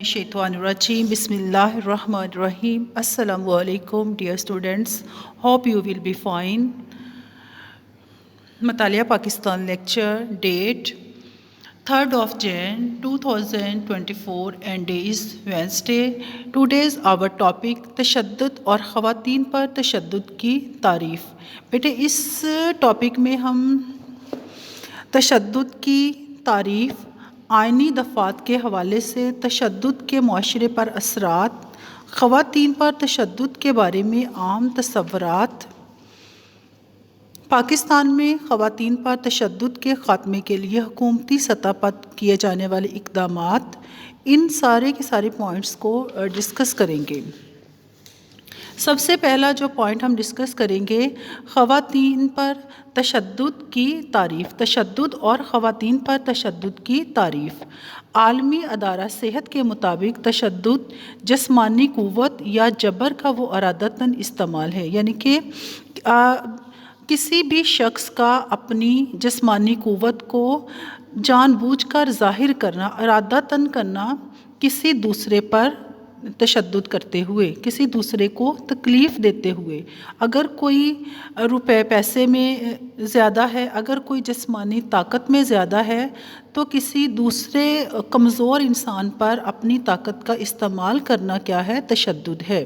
Shaitanirajim. Bismillahirrahmanirrahim. Assalamu alaikum, dear students. Hope you will be fine. Mutaliya Pakistan lecture date 3rd of Jan 2024 and day is Wednesday. Today's our topic तशद्दुद और ख़वातीन पर तशद्दुद की तारीफ़. बेटे इस topic में हम तशद्दुद की तारीफ़, आइनी दफ़ात के हवाले से तशद्दुद के मुआशरे पर असरात, ख़वातीन पर तशद्दुद के बारे में आम तसव्वुरात, पाकिस्तान में ख़वातीन पर तशद्दुद के ख़ात्मे के लिए हुकूमती सतह पर किए जाने वाले इक़दामात, इन सारे के सारे पॉइंट्स को डिस्कस करेंगे. सबसे पहला जो पॉइंट हम डिस्कस करेंगे, ख़वातीन पर तशद्दुद की तारीफ़. तशद्दुद और ख़वातीन पर तशद्दुद की तारीफ़. आलमी अदारा सेहत के मुताबिक तशद्दुद जिस्मानी क़ुव्वत या जबर का वो इरादतन इस्तेमाल है, यानी कि किसी भी शख्स का अपनी जिस्मानी क़ुव्वत को जानबूझकर ज़ाहिर करना, इरादतन करना, किसी दूसरे पर तशद्दुद करते हुए, किसी दूसरे को तकलीफ़ देते हुए. अगर कोई रुपए पैसे में ज़्यादा है, अगर कोई जिस्मानी ताकत में ज़्यादा है, तो किसी दूसरे कमज़ोर इंसान पर अपनी ताकत का इस्तेमाल करना क्या है? तशद्दुद है,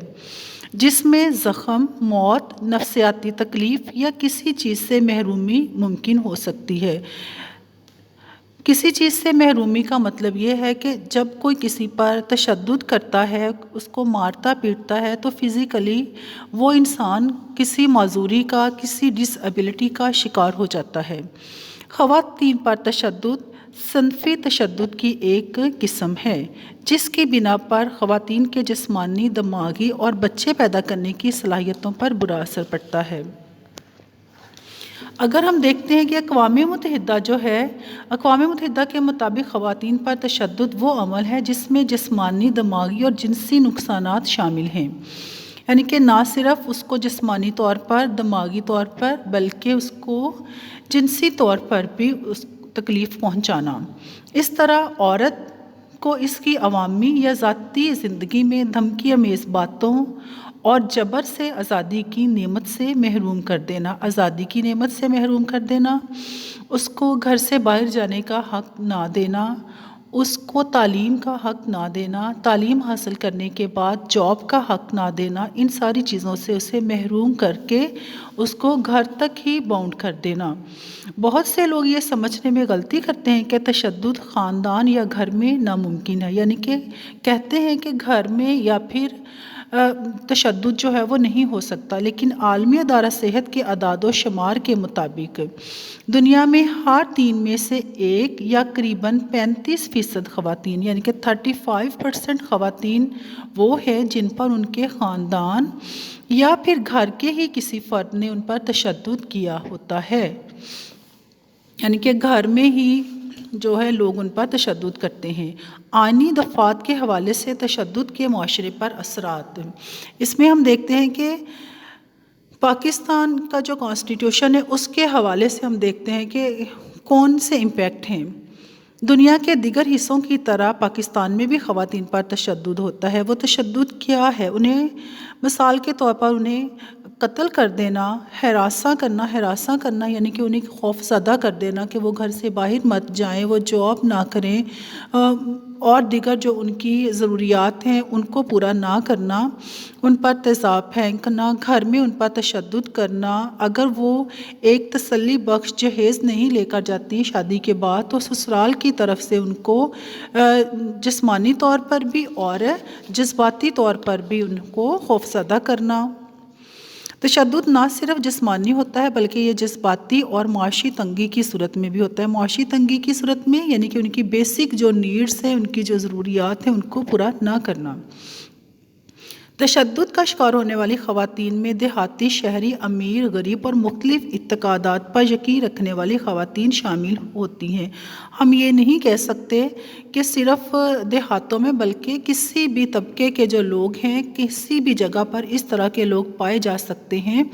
जिसमें ज़ख़म, मौत, नफ्सियाती तकलीफ़ या किसी चीज़ से महरूमी मुमकिन हो सकती है. किसी चीज़ से महरूमी का मतलब ये है कि जब कोई किसी पर तशद्दुद करता है, उसको मारता पीटता है, तो फ़िज़िकली वो इंसान किसी माजूरी का, किसी डिसएबिलिटी का शिकार हो जाता है. ख़वातीन पर तशद्दुद सनफ़ी तशद्दुद की एक किस्म है, जिसकी बिना पर ख़वातीन के जिस्मानी, दिमागी और बच्चे पैदा करने की सलाहियतों पर बुरा असर पड़ता है. अगर हम देखते हैं कि अक़वाम मुत्तहिदा जो है, अक़वाम मुत्तहिदा के मुताबिक ख़वातीन पर तशद्दुद वो अमल है जिसमें जिस्मानी, दिमागी और जिनसी नुकसानात शामिल हैं. यानी कि ना सिर्फ़ उसको जिस्मानी तौर पर, दिमागी तौर पर, बल्कि उसको जिनसी तौर पर भी उस तकलीफ़ पहुँचाना. इस तरह औरत को इसकी अवामी या ज़ाती ज़िंदगी में धमकी अमेज़ बातों और जबर से आज़ादी की नेमत से महरूम कर देना, आज़ादी की नेमत से महरूम कर देना, उसको घर से बाहर जाने का हक़ ना देना, उसको तालीम का हक़ ना देना, तालीम हासिल करने के बाद जॉब का हक़ ना देना, इन सारी चीज़ों से उसे महरूम करके उसको घर तक ही बाउंड कर देना. बहुत से लोग ये समझने में गलती करते हैं कि तशद्दुद ख़ानदान या घर में नामुमकिन है, यानी कि कहते हैं कि घर में या फिर तशद्दुद जो है वो नहीं हो सकता. लेकिन आलमी अदारा सेहत के अदाद व शुमार के मुताबिक दुनिया में हर 3 में से 1 या करीबन 35% ख़वातीन, यानी कि 35% ख़वातीन वो हैं जिन पर उनके ख़ानदान या फिर घर के ही किसी फ़र्द ने उन पर तशद्दुद किया होता है. यानी कि घर में ही जो है लोग उन पर तशद्दुद करते हैं. आइनी दफ़ात के हवाले से तशद्दुद के मुआशरे पर असरात. इसमें हम देखते हैं कि पाकिस्तान का जो कॉन्स्टिट्यूशन है, उसके हवाले से हम देखते हैं कि कौन से इम्पैक्ट हैं. दुनिया के दिगर हिस्सों की तरह पाकिस्तान में भी ख़वातीन पर तशद्दुद होता है. वो तशद्दुद क्या है? उन्हें मिसाल के तौर पर उन्हें कत्ल कर देना, हरासा करना, यानी कि उन्हें खौफज़दा कर देना कि वो घर से बाहर मत जाएं, वो जॉब ना करें, और दिगर जो उनकी ज़रूरियात हैं उनको पूरा ना करना, उन पर तेज़ाब फेंकना, घर में उन पर तशद्दुद करना. अगर वो एक तसल्ली बख्श जहेज़ नहीं लेकर जाती शादी के बाद, तो ससुराल की तरफ से उनको जिस्मानी तौर पर भी और जज्बाती तौर पर भी उनको खौफज़दा करना. तशद्दुद ना सिर्फ जिस्मानी होता है, बल्कि ये जज्बाती और माशी तंगी की सूरत में भी होता है. माशी तंगी की सूरत में यानी कि उनकी बेसिक जो नीड्स हैं, उनकी जो ज़रूरियात हैं, उनको पूरा ना करना. तशद्दुद का शिकार होने वाली ख़वातीन में देहाती, शहरी, अमीर, गरीब और मुख्तलिफ़ इत्तेक़ादात पर यकीन रखने वाली ख़वातीन शामिल होती हैं. हम ये नहीं कह सकते कि सिर्फ़ देहातों में, बल्कि किसी भी तबके के जो लोग हैं, किसी भी जगह पर इस तरह के लोग पाए जा सकते हैं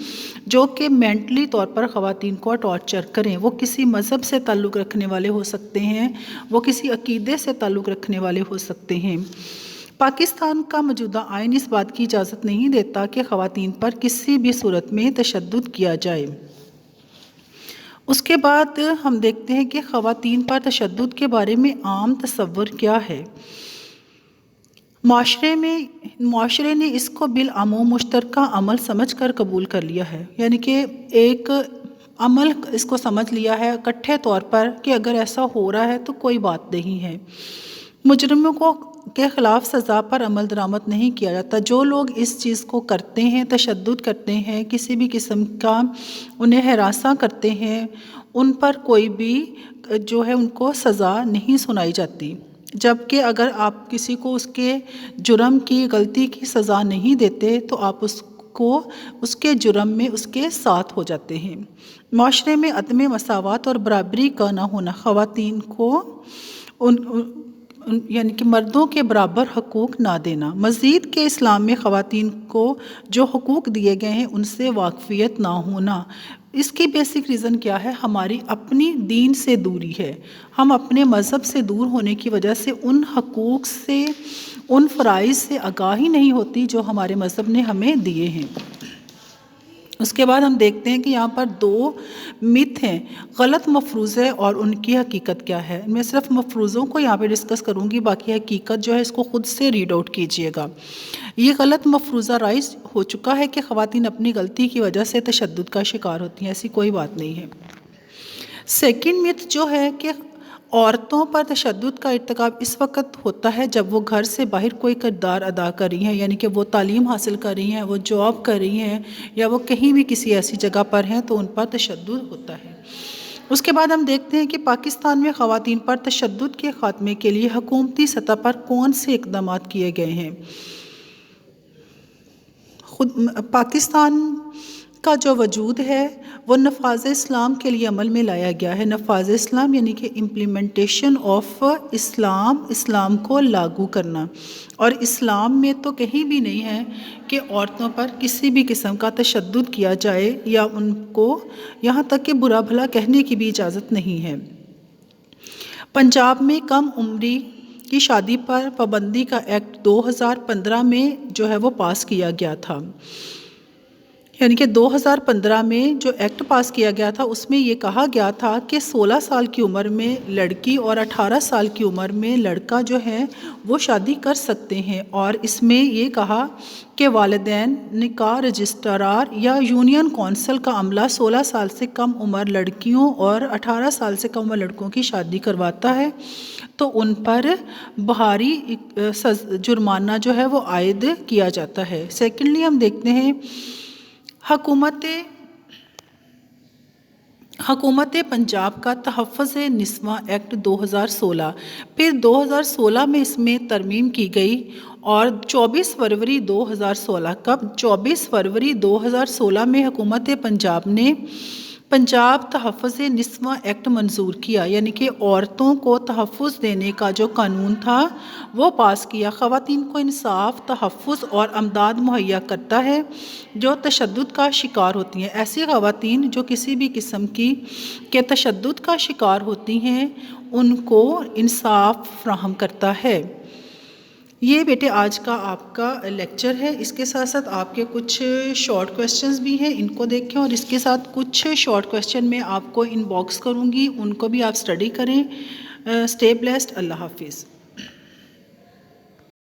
जो कि मेंटली तौर पर ख़वातीन को टॉर्चर करें. वो किसी मज़हब से ताल्लुक़ रखने वाले हो सकते हैं, वो किसी अक़ीदे से ताल्लुक़ रखने वाले हो सकते हैं. پاکستان کا موجودہ آئین اس بات کی اجازت نہیں دیتا کہ خواتین پر کسی بھی صورت میں تشدد کیا جائے۔ اس کے بعد ہم دیکھتے ہیں کہ خواتین پر تشدد کے بارے میں عام تصور کیا ہے۔ معاشرے نے اس کو بالعموم مشترکہ عمل سمجھ کر قبول کر لیا ہے، یعنی کہ ایک عمل اس کو سمجھ لیا ہے اکٹھے طور پر کہ اگر ایسا ہو رہا ہے تو کوئی بات نہیں ہے۔ مجرموں کے خلاف سزا پر عمل درآمد نہیں کیا جاتا۔ جو لوگ اس چیز کو کرتے ہیں، تشدد کرتے ہیں، کسی بھی قسم کا انہیں ہراساں کرتے ہیں، ان پر کوئی بھی جو ہے ان کو سزا نہیں سنائی جاتی۔ جبکہ اگر آپ کسی کو اس کے جرم کی، غلطی کی سزا نہیں دیتے تو آپ اس کو اس کے جرم میں اس کے ساتھ ہو جاتے ہیں۔ معاشرے میں عدم مساوات اور برابری کا نہ ہونا، خواتین کو یعنی کہ مردوں کے برابر حقوق نہ دینا، مزید کہ اسلام میں خواتین کو جو حقوق دیے گئے ہیں ان سے واقفیت نہ ہونا۔ اس کی بیسک ریزن کیا ہے؟ ہماری اپنی دین سے دوری ہے۔ ہم اپنے مذہب سے دور ہونے کی وجہ سے ان حقوق سے، ان فرائض سے آگاہی نہیں ہوتی جو ہمارے مذہب نے ہمیں دیے ہیں۔ اس کے بعد ہم دیکھتے ہیں کہ یہاں پر دو مت ہیں، غلط مفروضے اور ان کی حقیقت کیا ہے۔ میں صرف مفروضوں کو یہاں پہ ڈسکس کروں گی، باقی حقیقت جو ہے اس کو خود سے ریڈ آؤٹ کیجئے گا۔ یہ غلط مفروضہ رائج ہو چکا ہے کہ خواتین اپنی غلطی کی وجہ سے تشدد کا شکار ہوتی ہیں، ایسی کوئی بات نہیں ہے۔ سیکنڈ مت جو ہے کہ عورتوں پر تشدد کا ارتکاب اس وقت ہوتا ہے جب وہ گھر سے باہر کوئی کردار ادا کر رہی ہیں، یعنی کہ وہ تعلیم حاصل کر رہی ہیں، وہ جاب کر رہی ہیں، یا وہ کہیں بھی کسی ایسی جگہ پر ہیں تو ان پر تشدد ہوتا ہے۔ اس کے بعد ہم دیکھتے ہیں کہ پاکستان میں خواتین پر تشدد کے خاتمے کے لیے حکومتی سطح پر کون سے اقدامات کیے گئے ہیں۔ پاکستان کا جو وجود ہے وہ نفاذ اسلام کے لیے عمل میں لایا گیا ہے۔ نفاذ اسلام یعنی کہ امپلیمنٹیشن آف اسلام، اسلام کو لاگو کرنا، اور اسلام میں تو کہیں بھی نہیں ہے کہ عورتوں پر کسی بھی قسم کا تشدد کیا جائے یا ان کو یہاں تک کہ برا بھلا کہنے کی بھی اجازت نہیں ہے۔ پنجاب میں کم عمری کی شادی پر پابندی کا ایکٹ 2015 میں جو ہے وہ پاس کیا گیا تھا، یعنی کہ 2015 میں جو ایکٹ پاس کیا گیا تھا اس میں یہ کہا گیا تھا کہ 16 سال کی عمر میں لڑکی اور 18 سال کی عمر میں لڑکا جو ہے وہ شادی کر سکتے ہیں، اور اس میں یہ کہا کہ والدین، نکاح رجسٹرار یا یونین کونسل کا عملہ 16 سال سے کم عمر لڑکیوں اور 18 سال سے کم عمر لڑکوں کی شادی کرواتا ہے تو ان پر بھاری جرمانہ جو ہے وہ عائد کیا جاتا ہے۔ سیکنڈلی ہم دیکھتے ہیں حکومت پنجاب کا تحفظ نسواں ایکٹ 2016، پھر 2016 میں اس میں ترمیم کی گئی، اور 24 فروری 2016 میں حکومت پنجاب نے پنجاب تحفظ نسواں ایکٹ منظور کیا، یعنی کہ عورتوں کو تحفظ دینے کا جو قانون تھا وہ پاس کیا۔ خواتین کو انصاف، تحفظ اور امداد مہیا کرتا ہے جو تشدد کا شکار ہوتی ہیں۔ ایسی خواتین جو کسی بھی قسم کے تشدد کا شکار ہوتی ہیں ان کو انصاف فراہم کرتا ہے۔ یہ بیٹے آج کا آپ کا لیکچر ہے، اس کے ساتھ ساتھ آپ کے کچھ شارٹ کویسچنز بھی ہیں، ان کو دیکھیں، اور اس کے ساتھ کچھ شارٹ کویسچن میں آپ کو ان باکس کروں گی، ان کو بھی آپ اسٹڈی کریں۔ اسٹے بلیسڈ، اللہ حافظ۔